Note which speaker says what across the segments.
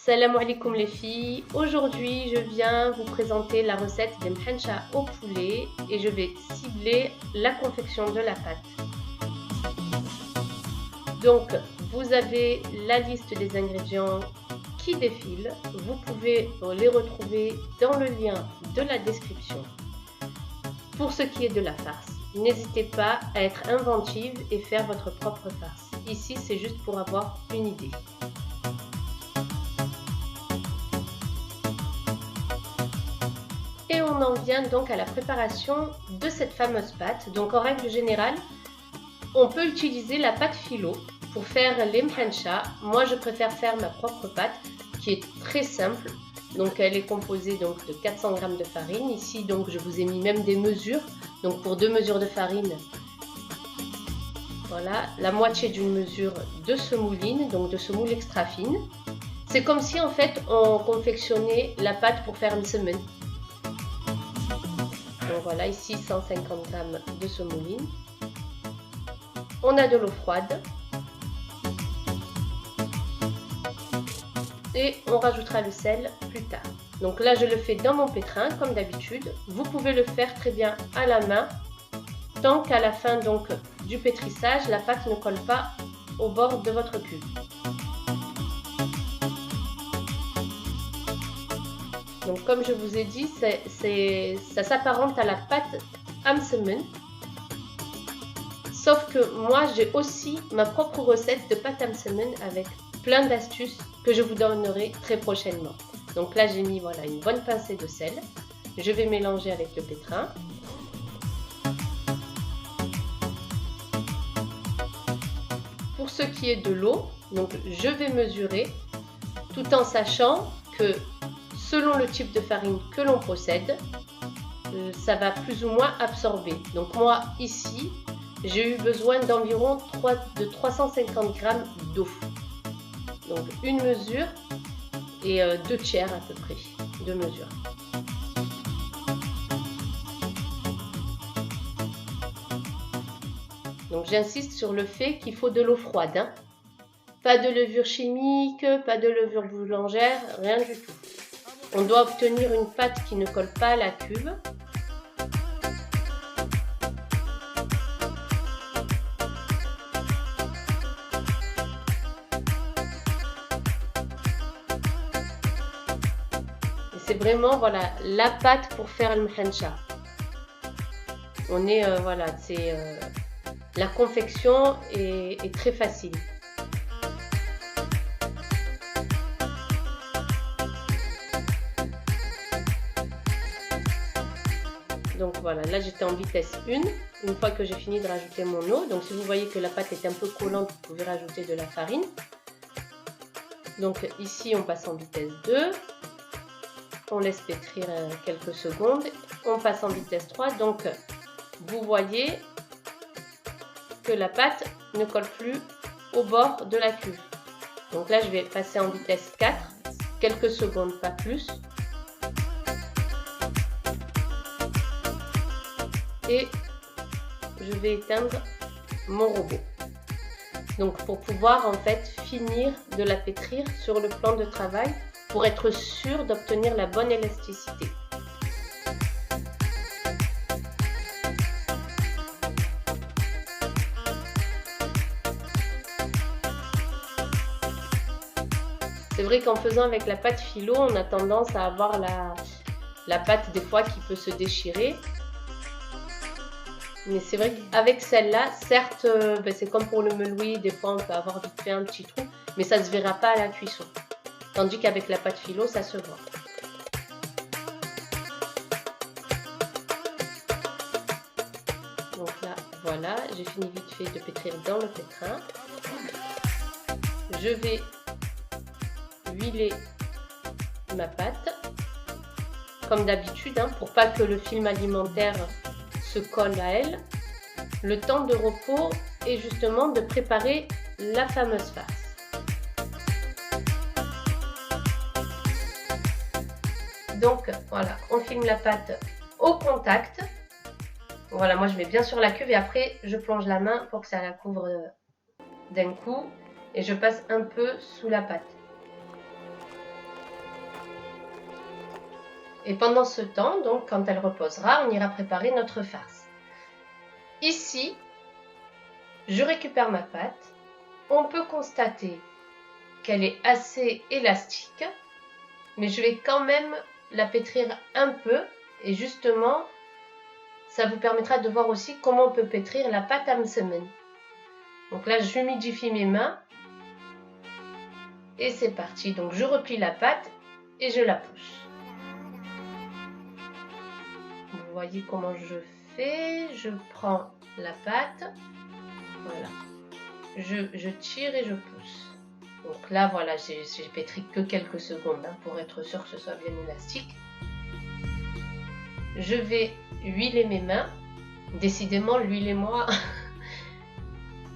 Speaker 1: Salam alaikum les filles, aujourd'hui je viens vous présenter la recette des mhencha au poulet et je vais cibler la confection de la pâte. Donc vous avez la liste des ingrédients qui défile, vous pouvez les retrouver dans le lien de la description. Pour ce qui est de la farce, n'hésitez pas à être inventive et faire votre propre farce. Ici c'est juste pour avoir une idée. Et on en vient donc à la préparation de cette fameuse pâte. Donc en règle générale, on peut utiliser la pâte philo pour faire les mhencha. Moi je préfère faire ma propre pâte qui est très simple. Donc elle est composée donc de 400 g de farine. Ici donc je vous ai mis même des mesures. Donc pour 2 mesures de farine, voilà, la moitié d'une mesure de semouline, donc de semoule extra fine. C'est comme si en fait on confectionnait la pâte pour faire une semaine. Donc voilà, ici 150 g de semouline. On a de l'eau froide. Et on rajoutera le sel plus tard. Donc là, je le fais dans mon pétrin, comme d'habitude. Vous pouvez le faire très bien à la main, tant qu'à la fin donc, du pétrissage, la pâte ne colle pas au bord de votre cuve. Donc comme je vous ai dit, ça s'apparente à la pâte amsemen. Sauf que moi, j'ai aussi ma propre recette de pâte amsemen avec plein d'astuces que je vous donnerai très prochainement. Donc là, j'ai mis voilà, une bonne pincée de sel. Je vais mélanger avec le pétrin. Pour ce qui est de l'eau, donc je vais mesurer tout en sachant que selon le type de farine que l'on possède, ça va plus ou moins absorber. Donc moi ici, j'ai eu besoin d'environ 350 g d'eau. Donc une mesure et 2 tiers à peu près de mesure. Donc j'insiste sur le fait qu'il faut de l'eau froide. Hein. Pas de levure chimique, pas de levure boulangère, rien du tout. On doit obtenir une pâte qui ne colle pas à la cuve. C'est vraiment voilà, la pâte pour faire le mhencha. On est voilà, la confection est très facile. Donc voilà, là j'étais en vitesse 1, une fois que j'ai fini de rajouter mon eau. Donc si vous voyez que la pâte est un peu collante, vous pouvez rajouter de la farine. Donc ici on passe en vitesse 2. On laisse pétrir quelques secondes, on passe en vitesse 3, donc vous voyez que la pâte ne colle plus au bord de la cuve. Donc là je vais passer en vitesse 4, quelques secondes, pas plus. Et je vais éteindre mon robot. Donc pour pouvoir en fait finir de la pétrir sur le plan de travail, pour être sûr d'obtenir la bonne élasticité. C'est vrai qu'en faisant avec la pâte philo, on a tendance à avoir la pâte des fois qui peut se déchirer. Mais c'est vrai qu'avec celle-là, certes, c'est comme pour le meloui, des fois on peut avoir vite fait un petit trou, mais ça ne se verra pas à la cuisson. Tandis qu'avec la pâte philo, ça se voit. Donc là, voilà, j'ai fini vite fait de pétrir dans le pétrin. Je vais huiler ma pâte, comme d'habitude, hein, pour pas que le film alimentaire se colle à elle. Le temps de repos est justement de préparer la fameuse farce. Donc voilà, on filme la pâte au contact. Voilà, moi je mets bien sur la cuve et après je plonge la main pour que ça la couvre d'un coup et je passe un peu sous la pâte. Et pendant ce temps, donc quand elle reposera, on ira préparer notre farce. Ici, je récupère ma pâte. On peut constater qu'elle est assez élastique, mais je vais quand même la pétrir un peu, et justement, ça vous permettra de voir aussi comment on peut pétrir la pâte à msemen. Donc là, j'humidifie mes mains, et c'est parti. Donc je replie la pâte et je la pousse. Vous voyez comment je fais. Je prends la pâte, voilà. Je tire et je pousse. Donc là, voilà, j'ai pétri que quelques secondes hein, pour être sûr que ce soit bien élastique. Je vais huiler mes mains. Décidément, l'huile et moi.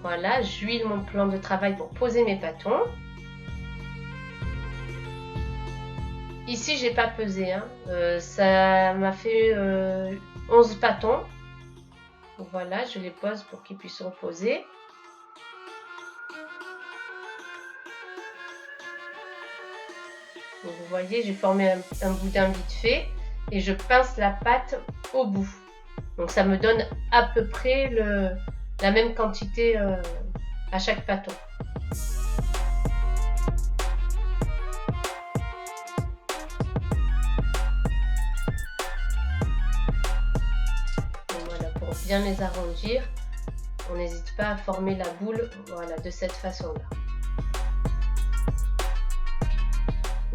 Speaker 1: Voilà, j'huile mon plan de travail pour poser mes pâtons. Ici, j'ai pas pesé. Hein. Ça m'a fait 11 pâtons. Donc voilà, je les pose pour qu'ils puissent se reposer. Donc vous voyez, j'ai formé un boudin vite fait et je pince la pâte au bout. Donc ça me donne à peu près la même quantité à chaque pâton. Et voilà, pour bien les arrondir, on n'hésite pas à former la boule voilà, de cette façon-là.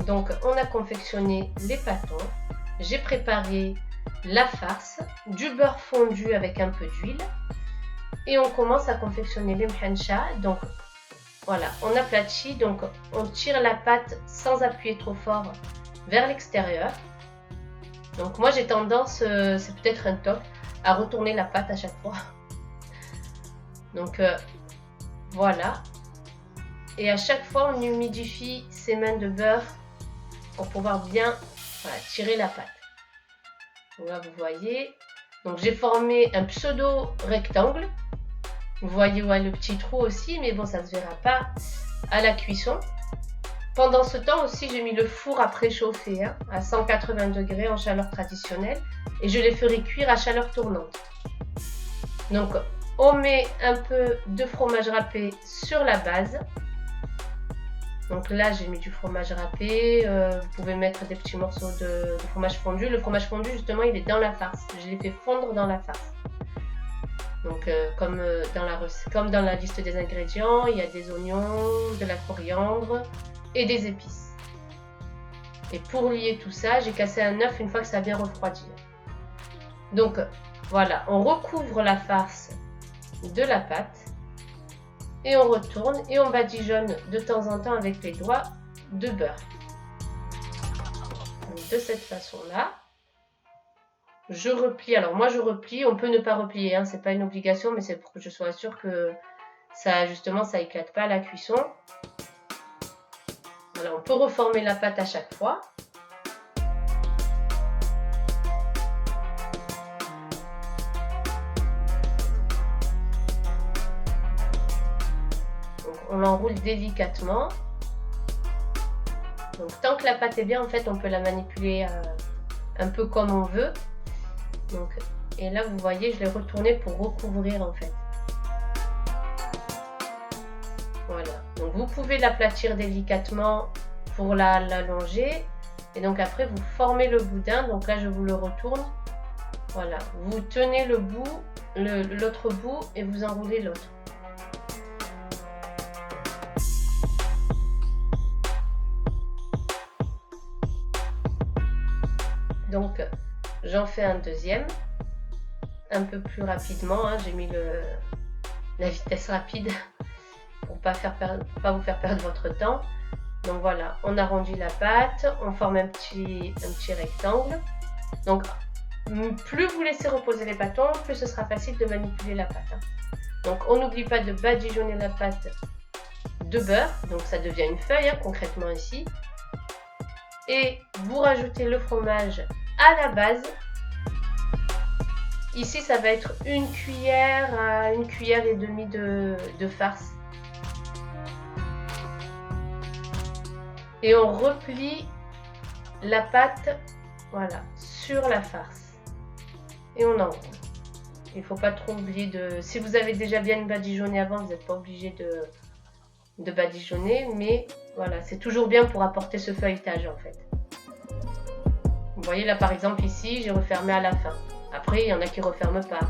Speaker 1: Donc on a confectionné les pâtons, j'ai préparé la farce, du beurre fondu avec un peu d'huile et on commence à confectionner les mhancha. Donc voilà, on aplatit, donc on tire la pâte sans appuyer trop fort vers l'extérieur. Donc moi j'ai tendance, c'est peut-être un top, à retourner la pâte à chaque fois. Donc voilà, et à chaque fois on humidifie ses mains de beurre pour pouvoir bien voilà, tirer la pâte. Donc là vous voyez, donc j'ai formé un pseudo rectangle. Vous voyez où est le petit trou aussi, mais bon ça ne se verra pas à la cuisson. Pendant ce temps aussi j'ai mis le four à préchauffer hein, à 180 degrés en chaleur traditionnelle et je les ferai cuire à chaleur tournante. Donc on met un peu de fromage râpé sur la base. Donc là, j'ai mis du fromage râpé. Vous pouvez mettre des petits morceaux de fromage fondu. Le fromage fondu, justement, il est dans la farce. Je l'ai fait fondre dans la farce. Donc, comme dans la liste des ingrédients, il y a des oignons, de la coriandre et des épices. Et pour lier tout ça, j'ai cassé un œuf une fois que ça a bien refroidi. Donc, voilà, on recouvre la farce de la pâte. Et on retourne et on badigeonne de temps en temps avec les doigts de beurre. Donc de cette façon-là, je replie. Alors moi je replie, on peut ne pas replier, hein, c'est pas une obligation, mais c'est pour que je sois sûre que ça justement ça éclate pas à la cuisson. Voilà, on peut reformer la pâte à chaque fois. On l'enroule délicatement. Donc tant que la pâte est bien, en fait, on peut la manipuler un peu comme on veut. Donc, et là, vous voyez, je l'ai retournée pour recouvrir en fait. Voilà. Donc vous pouvez l'aplatir délicatement pour l'allonger. Et donc après, vous formez le boudin. Donc là, je vous le retourne. Voilà. Vous tenez le bout, l'autre bout et vous enroulez l'autre. Donc j'en fais un deuxième, un peu plus rapidement, hein. J'ai mis la vitesse rapide pour pas vous faire perdre votre temps. Donc voilà, on arrondit la pâte, on forme un petit rectangle. Donc plus vous laissez reposer les bâtons, plus ce sera facile de manipuler la pâte. Hein. Donc on n'oublie pas de badigeonner la pâte de beurre, donc ça devient une feuille hein, concrètement ici. Et vous rajoutez le fromage à la base. Ici ça va être une cuillère à une cuillère et demie de farce. Et on replie la pâte Voilà, sur la farce. Et on enroule. Il ne faut pas trop oublier de... Si vous avez déjà bien badigeonné avant, vous n'êtes pas obligé de badigeonner, mais voilà, c'est toujours bien pour apporter ce feuilletage en fait. Vous voyez là par exemple ici, j'ai refermé à la fin. Après, il y en a qui ne referment pas.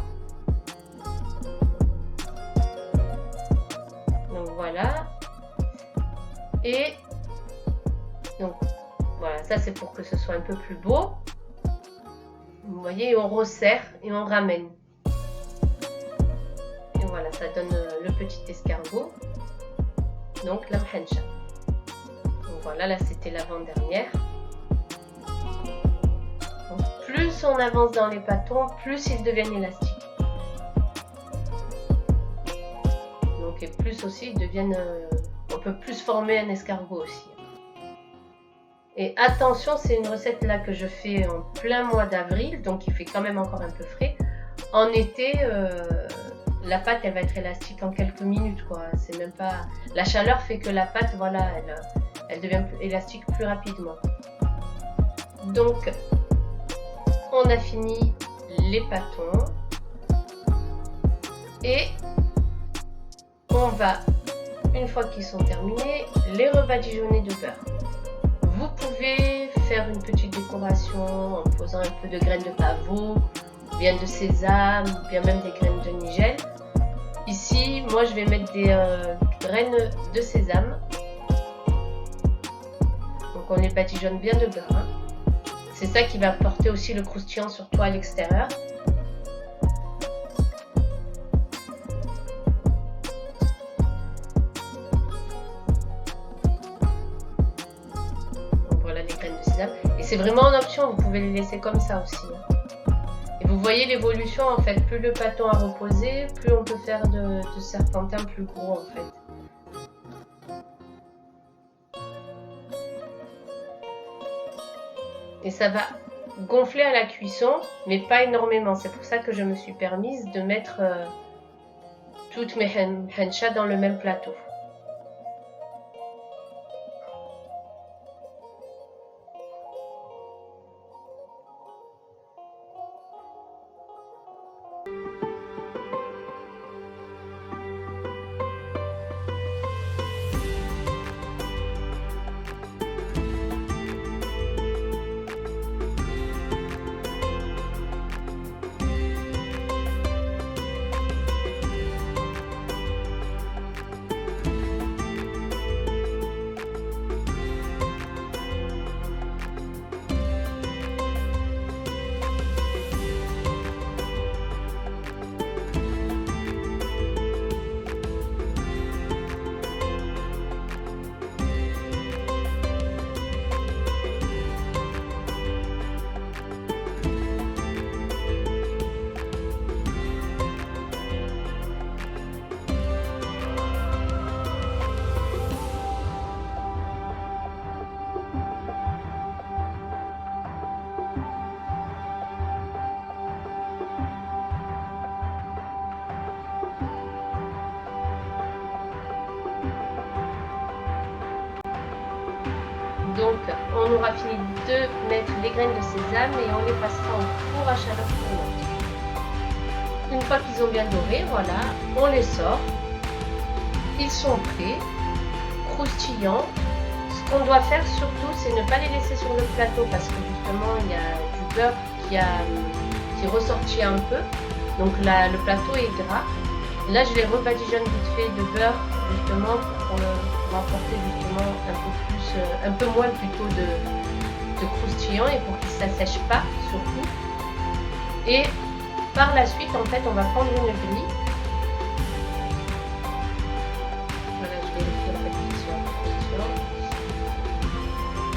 Speaker 1: Donc voilà. Et donc voilà, ça c'est pour que ce soit un peu plus beau. Vous voyez, on resserre et on ramène. Et voilà, ça donne le petit escargot. Donc la mhencha. Donc voilà, là c'était l'avant-dernière. Plus on avance dans les pâtons, plus ils deviennent élastiques. Donc et plus aussi ils deviennent... on peut plus former un escargot aussi. Et attention, c'est une recette là que je fais en plein mois d'avril, donc il fait quand même encore un peu frais. En été, la pâte elle va être élastique en quelques minutes, quoi. C'est même pas... La chaleur fait que la pâte, voilà, elle devient élastique plus rapidement. Donc, on a fini les pâtons. Et on va, une fois qu'ils sont terminés, les rebadigeonner de beurre. Vous pouvez faire une petite décoration en posant un peu de graines de pavot, bien de sésame, bien même des graines de nigel. Ici, moi je vais mettre des graines de sésame. Donc on les badigeonne bien de beurre. Hein. C'est ça qui va apporter aussi le croustillant surtout à l'extérieur. Donc voilà les graines de sésame. Et c'est vraiment en option, vous pouvez les laisser comme ça aussi. Hein. Et vous voyez l'évolution en fait, plus le pâton a reposé, plus on peut faire de serpentins plus gros en fait. Et ça va gonfler à la cuisson, mais pas énormément. C'est pour ça que je me suis permise de mettre toutes mes henchas dans le même plateau. Donc on aura fini de mettre les graines de sésame et on les passera au four à chaleur tournante. Une fois qu'ils ont bien doré, voilà, on les sort. Ils sont prêts, croustillants. Ce qu'on doit faire surtout, c'est ne pas les laisser sur le plateau parce que justement il y a du beurre qui est ressorti un peu. Donc là, le plateau est gras. Là, je les rebadigeonne vite fait de beurre justement pour apporter justement un peu moins plutôt de croustillant et pour qu'ils ne s'assèchent pas surtout. Et par la suite, en fait, on va prendre une grille. Voilà, je vérifie en fait qu'ils soient croustillants.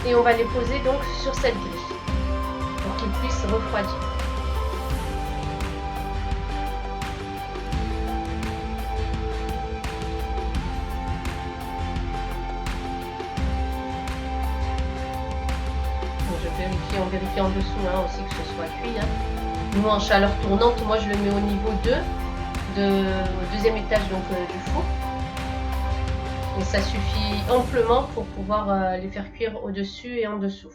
Speaker 1: Et on va les poser donc sur cette grille pour qu'ils puissent refroidir. On vérifie en dessous hein, aussi que ce soit cuit. Hein. Nous en chaleur tournante, moi je le mets au niveau 2, au deuxième étage donc, du four. Et ça suffit amplement pour pouvoir les faire cuire au-dessus et en dessous.